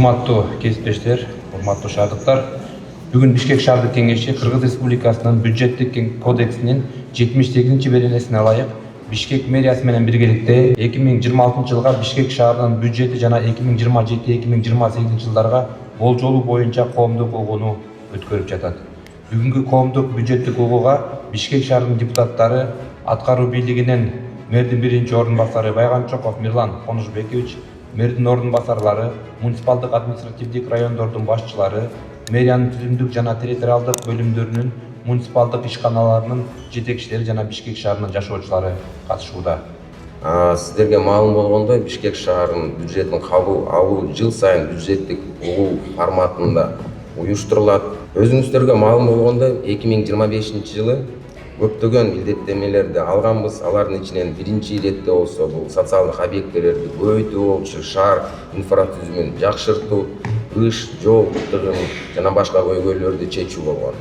Урматтуу кесиптештер, урматтуу шаардыктар. Бүгүн Бишкек шаардык кеңеши Кыргыз Республикасынын бюджеттик кодексинин 78-беренесине ылайык Бишкек мэриясы менен биргеликте 2026 жылга Бишкек шаарынын бюджети жана 2027-2028 жылдарга болжолу боюнча коомдук угууну өткөрүп жатат. Бүгүнкү коомдук бюджеттик угууга Бишкек шаарынын депутаттары аткаруу бийлигинен мэрдин биринчи ордун басары Байганчоков Мирлан Конужбекович, мэрдин ордун басарлары, муниципалдык административдик райондордун башчылары, мэриянын түзүмдүк жана территориалдык бөлүмдөрүнүн муниципалдык ишканаларынын жетекчилери жана Бишкек шаарынын жашоочулары катышууда. Сиздерге маалым болгондой, Бишкек шаарынын бюджетин кабыл алуу жыл сайын бюджеттик угуу форматында уюштурулат. Өзүңүздөргө маалым болгондой, 2025 жылы көптөгөн милдеттенмелерди алганбыз. Алардын ичинен биринчи иретте болсо бул социалдык объектилерди көбөйтүү болчу, шаар инфратүзүмүн жакшыртуу, ыш, жол тыгын жана башка көйгөйлөрдү чечүү болгон.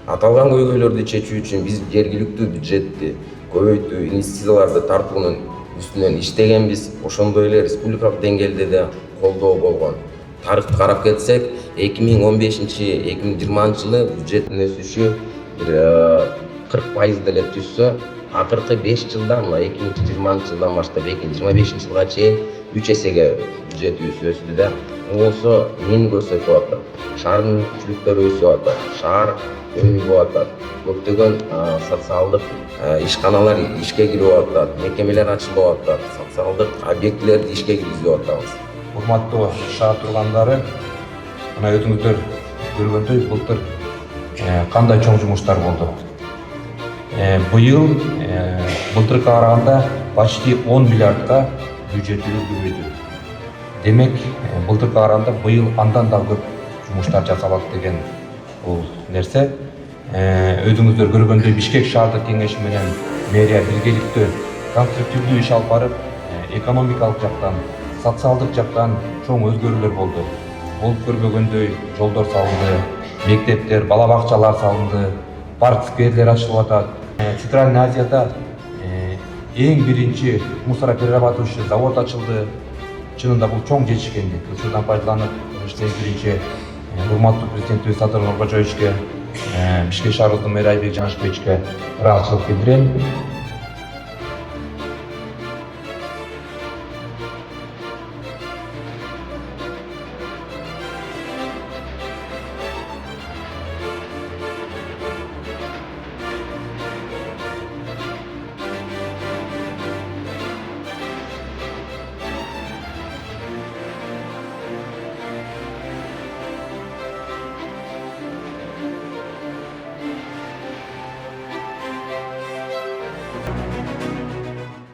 Аталган көйгөйлөрдү чечүү үчүн биз жергиликтүү бюджетти көбөйтүү, инвестицияларды тартуунун үстүнөн иштегенбиз. Ошондой эле республикалык деңгээлде да колдоо болгон. Тарыхты карап кетсек, 2015-2020 жылы бюджеттин өсүшү 40% деле түшсө, акыркы 5 жылдан, 2020 жылдан баштап 2025 жылга чейин 3 эсеге бюджетибиз өстү да. Болсо эмнени көрсөтүп атат? Шаардын мүмкүнчүлүктөрү өсүп атат, шаар өнүгүп атат, көптөгөн социалдык ишканалар ишке кирип атат, мекемелер ачылып атат, социалдык объектилерди ишке киргизип атабыз. Урматтуу шаар тургандары, мына өзүңүздөр көргөндөй былтыр кандай чоң жумуштар болду. Быйыл былтыркыга караганда почти 10 миллиардка бюджетибиз көбөйдү. Демек, былтыркыга караганда быйыл андан да көп жумуштар жасалат деген бул нерсе. Өзүңүздөр көргөндөй Бишкек шаардык кеңеши менен мэрия биргеликтүү конструктивдүү иш алып барып, экономикалык жактан, социалдык жактан чоң өзгөрүүлөр болду. Болуп көрбөгөндөй жолдор салынды, мектептер, бала бакчалар салынды, парк скверлер ачылып атат. Центральный Азияда эң биринчи мусороперерабатывающий завод ачылды. Чынында бул чоң жетишкендик. Ушудан пайдаланып, эң биринчи урматтуу президентибиз Садыр Нуркожоевичке, Бишкек шаарыбыздын мэрі Айбек Жанашбековичке ыраазычылык билдирем.